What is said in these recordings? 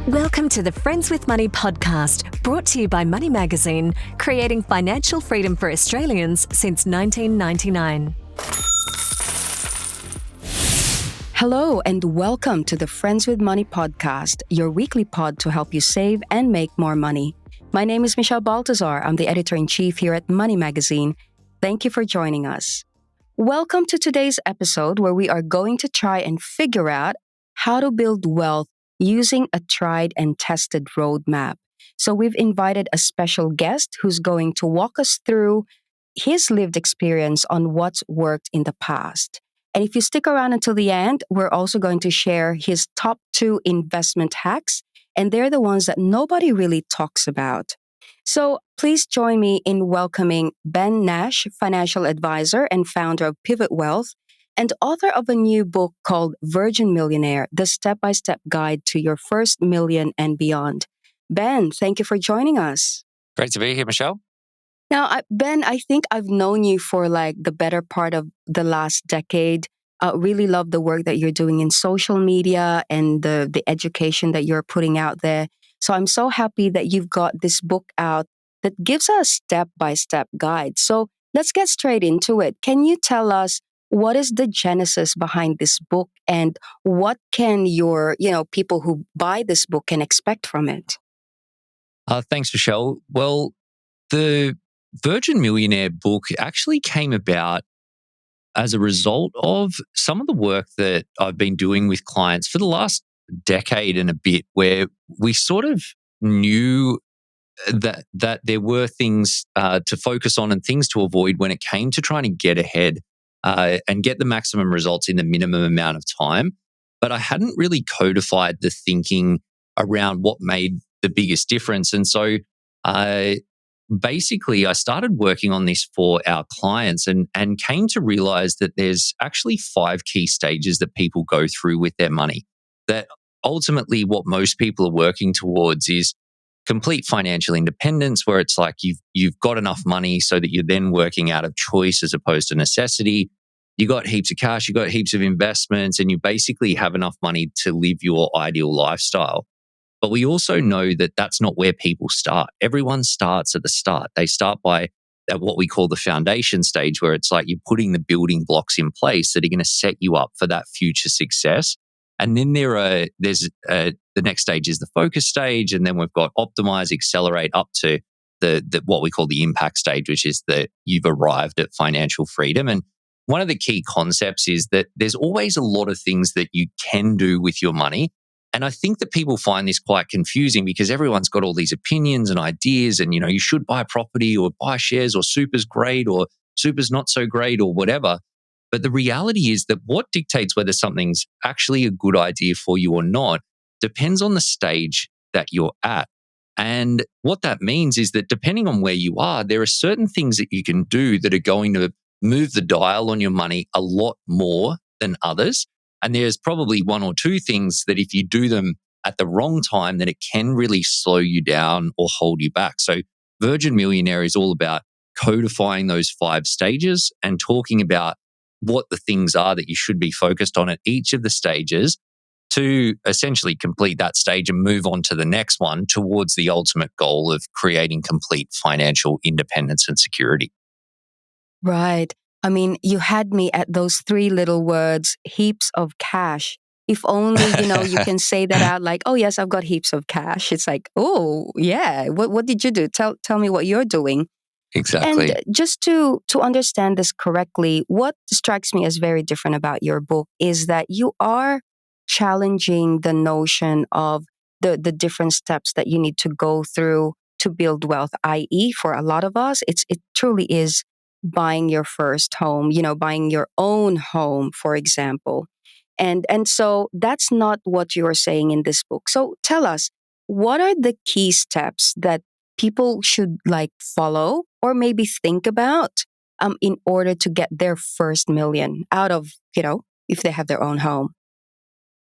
Welcome to the Friends with Money podcast, brought to you by Money Magazine, creating financial freedom for Australians since 1999. Hello and welcome to the Friends with Money podcast, your weekly pod to help you save and make more money. My name is Michelle Baltazar. I'm the editor-in-chief here at Money Magazine. Thank you for joining us. Welcome to today's episode where we are going to try and figure out how to build wealth using a tried and tested roadmap. So we've invited a special guest who's going to walk us through his lived experience on what's worked in the past. And if you stick around until the end, we're also going to share his top 2 investment hacks, and they're the ones that nobody really talks about. So please join me in welcoming Ben Nash, financial advisor and founder of Pivot Wealth, and author of a new book called Virgin Millionaire, the step-by-step guide to your first million and beyond. Ben, thank you for joining us. Great to be here, Michelle. Now, Ben, I think I've known you for like the better part of the last decade. Really love the work that you're doing in social media and the education that you're putting out there. So I'm so happy that you've got this book out that gives us a step-by-step guide. So let's get straight into it. Can you tell us what is the genesis behind this book and what can people who buy this book can expect from it? Thanks, Michelle. Well, the Virgin Millionaire book actually came about as a result of some of the work that I've been doing with clients for the last decade and a bit, where we sort of knew that there were things to focus on and things to avoid when it came to trying to get ahead and get the maximum results in the minimum amount of time. But I hadn't really codified the thinking around what made the biggest difference. And so basically, I started working on this for our clients and came to realize that there's actually 5 key stages that people go through with their money. That ultimately what most people are working towards is complete financial independence, where it's like you've got enough money so that you're then working out of choice as opposed to necessity. You got heaps of cash, you got heaps of investments, and you basically have enough money to live your ideal lifestyle. But we also know that that's not where people start. Everyone starts at the start. They start at what we call the foundation stage, where it's like you're putting the building blocks in place that are going to set you up for that future success. And then there's the next stage is the focus stage, and then we've got optimize, accelerate up to the what we call the impact stage, which is that you've arrived at financial freedom. And one of the key concepts is that there's always a lot of things that you can do with your money. And I think that people find this quite confusing because everyone's got all these opinions and ideas and, you should buy property or buy shares or super's great or super's not so great or whatever. But the reality is that what dictates whether something's actually a good idea for you or not depends on the stage that you're at. And what that means is that depending on where you are, there are certain things that you can do that are going to move the dial on your money a lot more than others. And there's probably 1 or 2 things that if you do them at the wrong time, then it can really slow you down or hold you back. So Virgin Millionaire is all about codifying those 5 stages and talking about what the things are that you should be focused on at each of the stages to essentially complete that stage and move on to the next one towards the ultimate goal of creating complete financial independence and security. Right. I mean, you had me at those 3 little words, heaps of cash. If only, you can say that out like, oh, yes, I've got heaps of cash. It's like, oh, yeah. What did you do? Tell me what you're doing. Exactly. And just to understand this correctly, what strikes me as very different about your book is that you are challenging the notion of the different steps that you need to go through to build wealth, i.e., for a lot of us, it truly is buying your first home, buying your own home, for example. And so that's not what you're saying in this book. So tell us, what are the key steps that people should follow or maybe think about in order to get their first million out of, if they have their own home?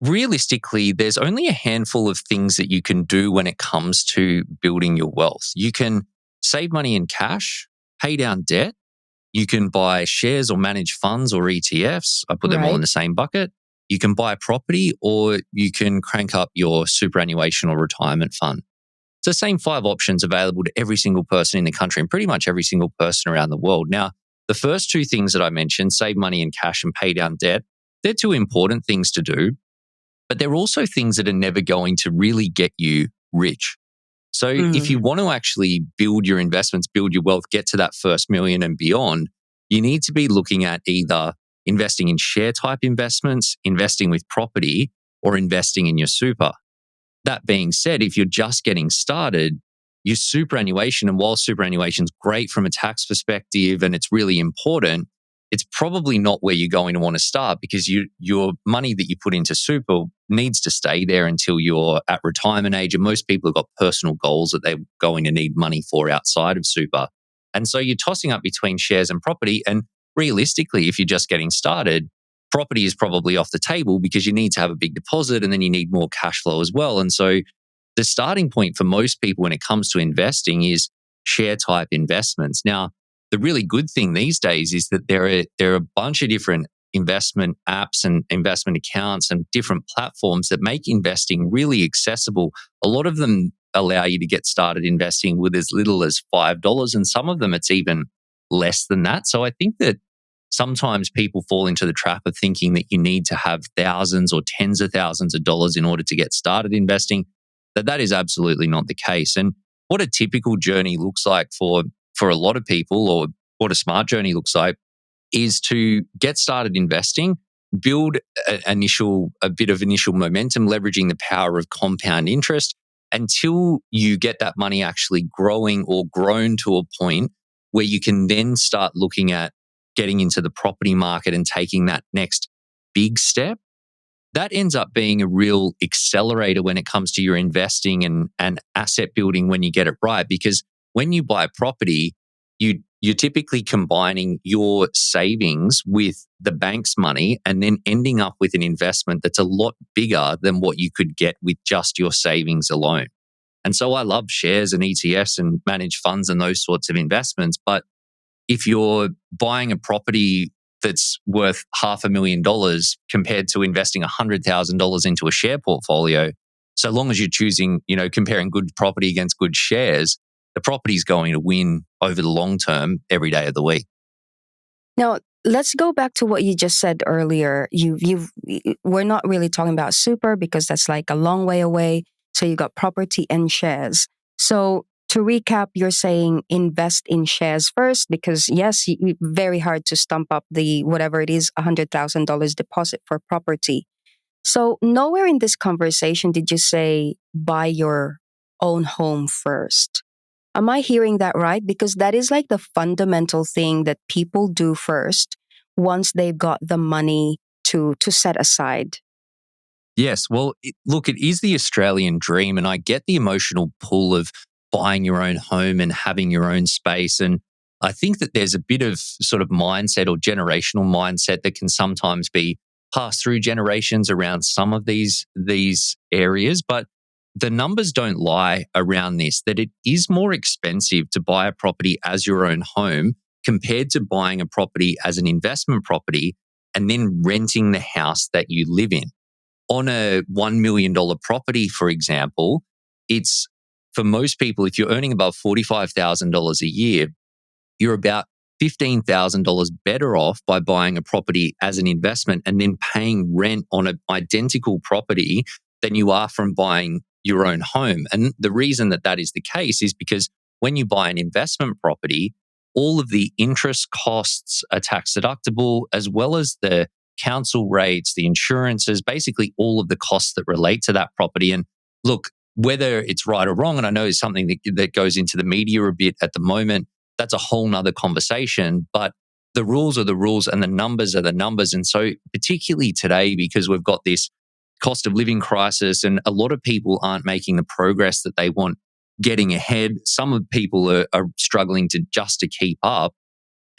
Realistically, there's only a handful of things that you can do when it comes to building your wealth. You can save money in cash, pay down debt. You can buy shares or manage funds or ETFs. I put them all in the same bucket. You can buy property or you can crank up your superannuation or retirement fund. It's the same 5 options available to every single person in the country and pretty much every single person around the world. Now, the first 2 things that I mentioned, save money in cash and pay down debt, they're 2 important things to do, but they're also things that are never going to really get you rich. So if you want to actually build your investments, build your wealth, get to that first million and beyond, you need to be looking at either investing in share type investments, investing with property, or investing in your super. That being said, if you're just getting started, your superannuation, and while superannuation is great from a tax perspective and it's really important, it's probably not where you're going to want to start because your money that you put into super needs to stay there until you're at retirement age. And most people have got personal goals that they're going to need money for outside of super. And so you're tossing up between shares and property. And realistically, if you're just getting started, property is probably off the table because you need to have a big deposit and then you need more cash flow as well. And so the starting point for most people when it comes to investing is share type investments. Now, the really good thing these days is that there are a bunch of different investment apps and investment accounts and different platforms that make investing really accessible. A lot of them allow you to get started investing with as little as $5, and some of them it's even less than that. So I think that sometimes people fall into the trap of thinking that you need to have thousands or tens of thousands of dollars in order to get started investing. That is absolutely not the case. And what a typical journey looks like for a lot of people, or what a smart journey looks like, is to get started investing, build a bit of initial momentum, leveraging the power of compound interest until you get that money actually growing or grown to a point where you can then start looking at getting into the property market and taking that next big step. That ends up being a real accelerator when it comes to your investing and asset building when you get it right. Because when you buy property, you're typically combining your savings with the bank's money and then ending up with an investment that's a lot bigger than what you could get with just your savings alone. And so I love shares and ETFs and managed funds and those sorts of investments. But if you're buying a property that's worth $500,000 compared to investing $100,000 into a share portfolio, so long as you're choosing, comparing good property against good shares, the property is going to win over the long term every day of the week. Now, let's go back to what you just said earlier. We're not really talking about super because that's like a long way away. So you got property and shares. So to recap, you're saying invest in shares first because yes, very hard to stump up the whatever it is, $100,000 deposit for property. So nowhere in this conversation did you say buy your own home first. Am I hearing that right? Because that is like the fundamental thing that people do first once they've got the money to set aside. Yes. Well, look, it is the Australian dream. And I get the emotional pull of buying your own home and having your own space. And I think that there's a bit of sort of mindset or generational mindset that can sometimes be passed through generations around some of these areas. But the numbers don't lie around this, that it is more expensive to buy a property as your own home compared to buying a property as an investment property and then renting the house that you live in. On a $1 million property, for example, it's for most people, if you're earning above $45,000 a year, you're about $15,000 better off by buying a property as an investment and then paying rent on an identical property than you are from buying your own home. And the reason that is the case is because when you buy an investment property, all of the interest costs are tax deductible, as well as the council rates, the insurances, basically all of the costs that relate to that property. And look, whether it's right or wrong, and I know it's something that goes into the media a bit at the moment, that's a whole nother conversation. But the rules are the rules and the numbers are the numbers. And so particularly today, because we've got this cost of living crisis and a lot of people aren't making the progress that they want getting ahead. Some of people are struggling to keep up.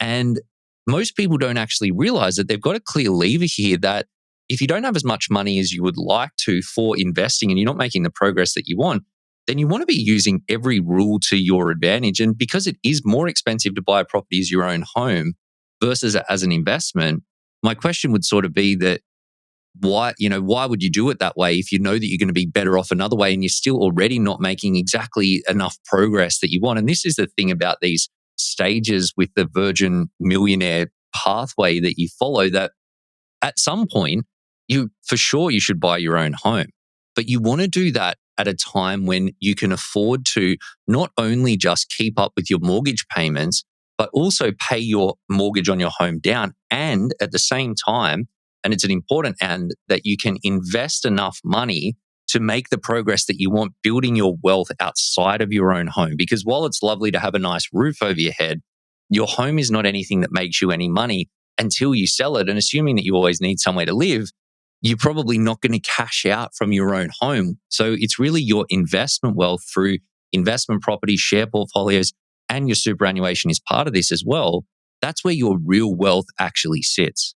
And most people don't actually realize that they've got a clear lever here that if you don't have as much money as you would like to for investing and you're not making the progress that you want, then you want to be using every rule to your advantage. And because it is more expensive to buy a property as your own home versus as an investment, my question would sort of be that why would you do it that way if you know that you're going to be better off another way and you're still already not making exactly enough progress that you want? And this is the thing about these stages with the Virgin Millionaire pathway that you follow, that at some point, for sure you should buy your own home. But you want to do that at a time when you can afford to not only just keep up with your mortgage payments, but also pay your mortgage on your home down. And at the same time, and it's an important and, that you can invest enough money to make the progress that you want, building your wealth outside of your own home. Because while it's lovely to have a nice roof over your head, your home is not anything that makes you any money until you sell it. And assuming that you always need somewhere to live, you're probably not going to cash out from your own home. So it's really your investment wealth through investment properties, share portfolios, and your superannuation is part of this as well. That's where your real wealth actually sits.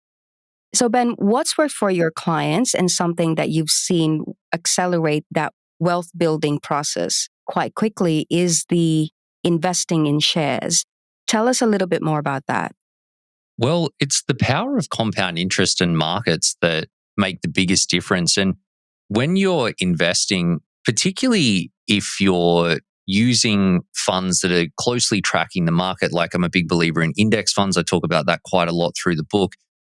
So, Ben, what's worked for your clients and something that you've seen accelerate that wealth building process quite quickly is the investing in shares. Tell us a little bit more about that. Well, it's the power of compound interest and markets that make the biggest difference. And when you're investing, particularly if you're using funds that are closely tracking the market, like I'm a big believer in index funds, I talk about that quite a lot through the book.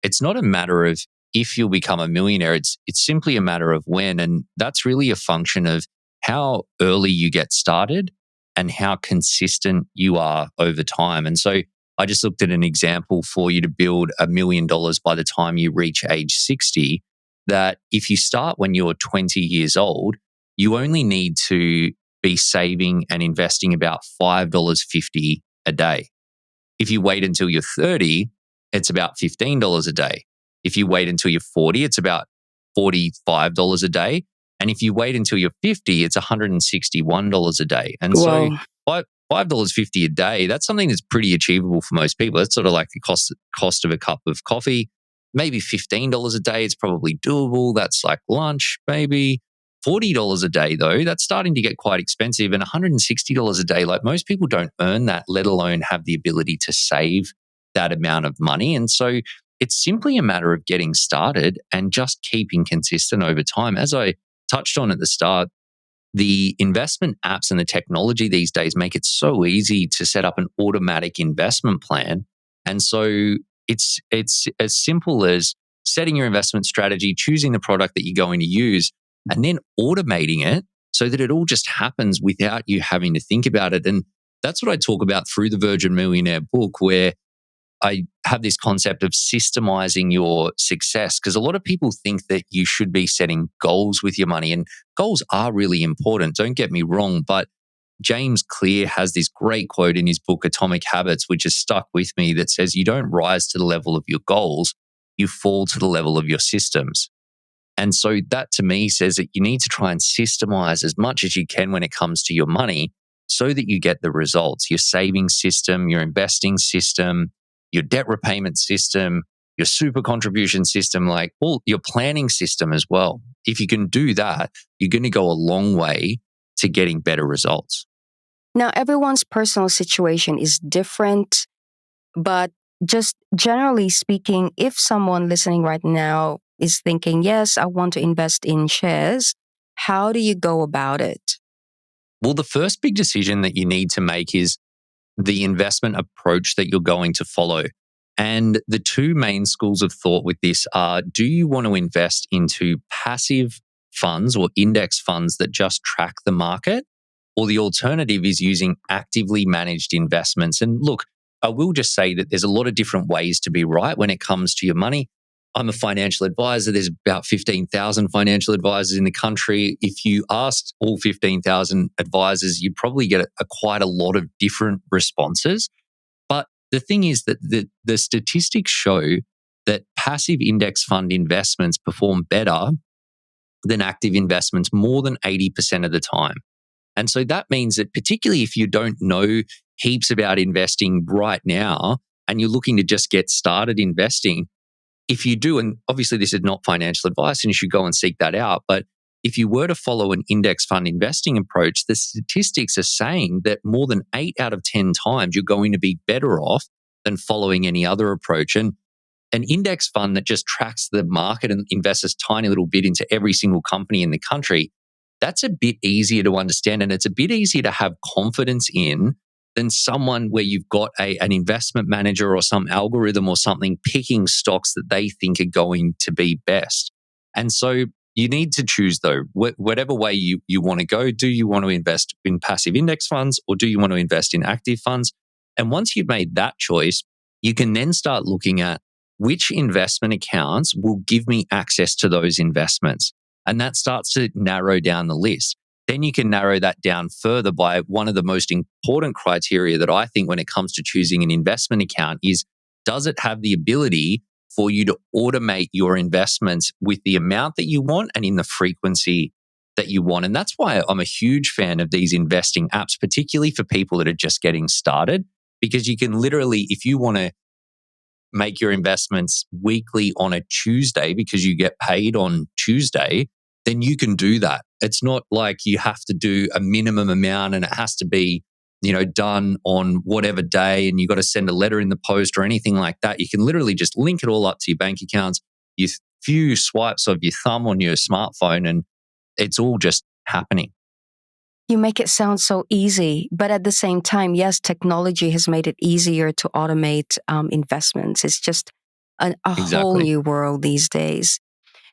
It's not a matter of if you'll become a millionaire, it's simply a matter of when. And that's really a function of how early you get started and how consistent you are over time. And so I just looked at an example for you to build $1 million by the time you reach age 60, that if you start when you're 20 years old, you only need to be saving and investing about $5.50 a day. If you wait until you're 30, it's about $15 a day. If you wait until you're 40, it's about $45 a day. And if you wait until you're 50, it's $161 a day. And so $5.50 a day, that's something that's pretty achievable for most people. That's sort of like the cost of a cup of coffee. Maybe $15 a day, it's probably doable. That's like lunch, maybe. $40 a day, though, that's starting to get quite expensive. And $160 a day, like most people don't earn that, let alone have the ability to save that amount of money. And so it's simply a matter of getting started and just keeping consistent over time. As I touched on at the start, the investment apps and the technology these days make it so easy to set up an automatic investment plan. And so it's as simple as setting your investment strategy, choosing the product that you're going to use, and then automating it so that it all just happens without you having to think about it. And that's what I talk about through the Virgin Millionaire book, where I have this concept of systemizing your success, because a lot of people think that you should be setting goals with your money, and goals are really important. Don't get me wrong, but James Clear has this great quote in his book, Atomic Habits, which has stuck with me, that says, you don't rise to the level of your goals, you fall to the level of your systems. And so that to me says that you need to try and systemize as much as you can when it comes to your money so that you get the results. Your saving system, your investing system, your debt repayment system, your super contribution system, like all your planning system as well. If you can do that, you're going to go a long way to getting better results. Now, everyone's personal situation is different, but just generally speaking, if someone listening right now is thinking, yes, I want to invest in shares, how do you go about it? Well, the first big decision that you need to make is the investment approach that you're going to follow. And the two main schools of thought with this are, do you want to invest into passive funds or index funds that just track the market? Or the alternative is using actively managed investments. And look, I will just say that there's a lot of different ways to be right when it comes to your money. I'm a financial advisor. There's about 15,000 financial advisors in the country. If you asked all 15,000 advisors, you'd probably get quite a lot of different responses. But the thing is that the statistics show that passive index fund investments perform better than active investments more than 80% of the time. And so that means that particularly if you don't know heaps about investing right now and you're looking to just get started investing, if you do, and obviously this is not financial advice and you should go and seek that out, but if you were to follow an index fund investing approach, the statistics are saying that more than 8 out of 10 times you're going to be better off than following any other approach. And an index fund that just tracks the market and invests a tiny little bit into every single company in the country, that's a bit easier to understand and it's a bit easier to have confidence in than someone where you've got an investment manager or some algorithm or something picking stocks that they think are going to be best. And so you need to choose, though, whatever way you want to go. Do you want to invest in passive index funds or do you want to invest in active funds? And once you've made that choice, you can then start looking at which investment accounts will give me access to those investments. And that starts to narrow down the list. Then you can narrow that down further by one of the most important criteria that I think when it comes to choosing an investment account is, does it have the ability for you to automate your investments with the amount that you want and in the frequency that you want? And that's why I'm a huge fan of these investing apps, particularly for people that are just getting started, because you can literally, if you want to make your investments weekly on a Tuesday because you get paid on Tuesday, then you can do that. It's not like you have to do a minimum amount and it has to be, done on whatever day and you got to send a letter in the post or anything like that. You can literally just link it all up to your bank accounts, you few swipes of your thumb on your smartphone, and it's all just happening. You make it sound so easy, but at the same time, yes, technology has made it easier to automate investments. It's just a whole Exactly. new world these days.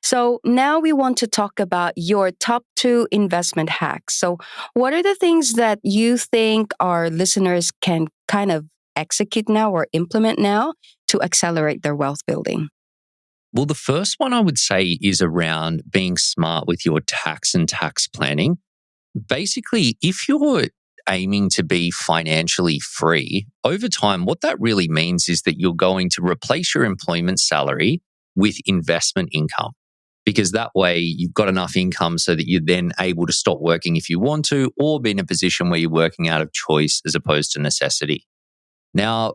So now we want to talk about your top 2 investment hacks. So what are the things that you think our listeners can kind of execute now or implement now to accelerate their wealth building? Well, the first one I would say is around being smart with your tax and tax planning. Basically, if you're aiming to be financially free over time, what that really means is that you're going to replace your employment salary with investment income, because that way you've got enough income so that you're then able to stop working if you want to, or be in a position where you're working out of choice as opposed to necessity. Now,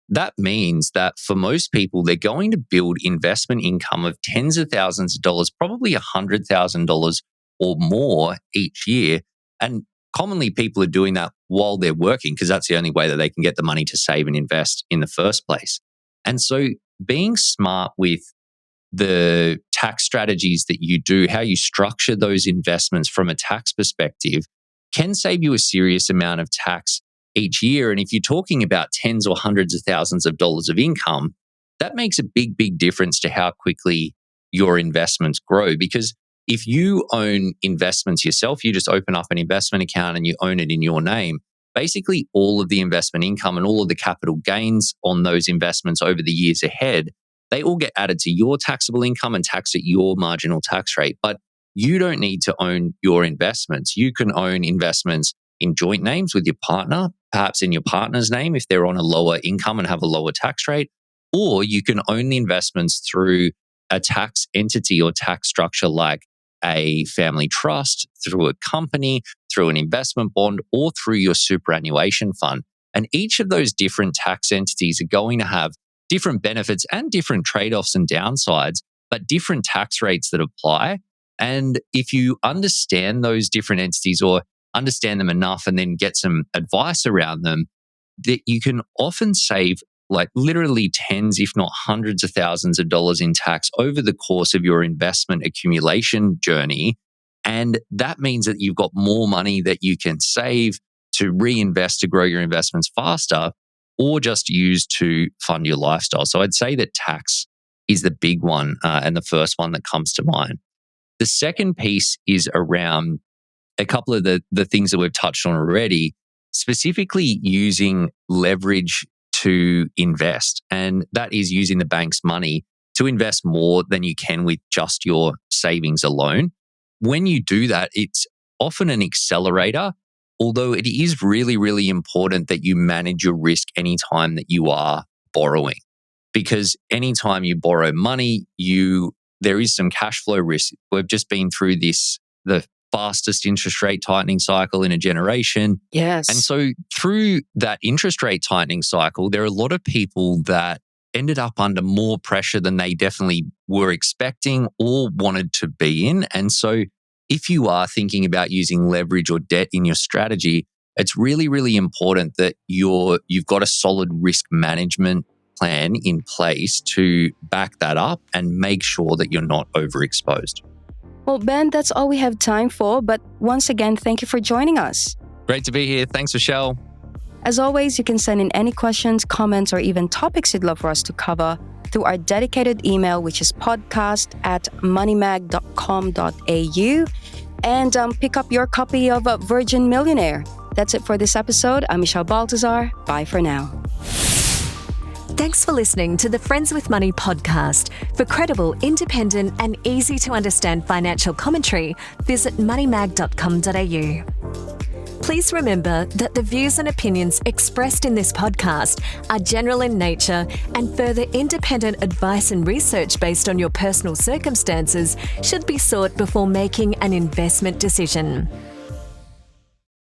that means that for most people, they're going to build investment income of tens of thousands of dollars, probably $100,000 or more each year. And commonly people are doing that while they're working because that's the only way that they can get the money to save and invest in the first place. And so being smart with the tax strategies that you do, how you structure those investments from a tax perspective, can save you a serious amount of tax each year. And if you're talking about tens or hundreds of thousands of dollars of income, that makes a big, big difference to how quickly your investments grow. Because if you own investments yourself, you just open up an investment account and you own it in your name. Basically, all of the investment income and all of the capital gains on those investments over the years ahead, they all get added to your taxable income and taxed at your marginal tax rate. But you don't need to own your investments. You can own investments in joint names with your partner, perhaps in your partner's name if they're on a lower income and have a lower tax rate, or you can own the investments through a tax entity or tax structure like a family trust, through a company, through an investment bond, or through your superannuation fund. And each of those different tax entities are going to have different benefits and different trade-offs and downsides, but different tax rates that apply. And if you understand those different entities or understand them enough and then get some advice around them, that you can often save like literally tens, if not hundreds of thousands of dollars in tax over the course of your investment accumulation journey. And that means that you've got more money that you can save to reinvest to grow your investments faster, or just use to fund your lifestyle. So I'd say that tax is the big one and the first one that comes to mind. The second piece is around a couple of the things that we've touched on already, specifically using leverage to invest. And that is using the bank's money to invest more than you can with just your savings alone. When you do that, it's often an accelerator, although it is really, really important that you manage your risk anytime that you are borrowing. Because anytime you borrow money, there is some cash flow risk. We've just been through the fastest interest rate tightening cycle in a generation. Yes. And so through that interest rate tightening cycle, there are a lot of people that ended up under more pressure than they definitely were expecting or wanted to be in. And so if you are thinking about using leverage or debt in your strategy, it's really, really important that you've got a solid risk management plan in place to back that up and make sure that you're not overexposed. Well, Ben, that's all we have time for. But once again, thank you for joining us. Great to be here. Thanks, Michelle. As always, you can send in any questions, comments, or even topics you'd love for us to cover through our dedicated email, which is podcast@moneymag.com.au, and pick up your copy of Virgin Millionaire. That's it for this episode. I'm Michelle Baltazar. Bye for now. Thanks for listening to the Friends with Money podcast. For credible, independent, and easy to understand financial commentary, visit moneymag.com.au. Please remember that the views and opinions expressed in this podcast are general in nature, and further independent advice and research based on your personal circumstances should be sought before making an investment decision.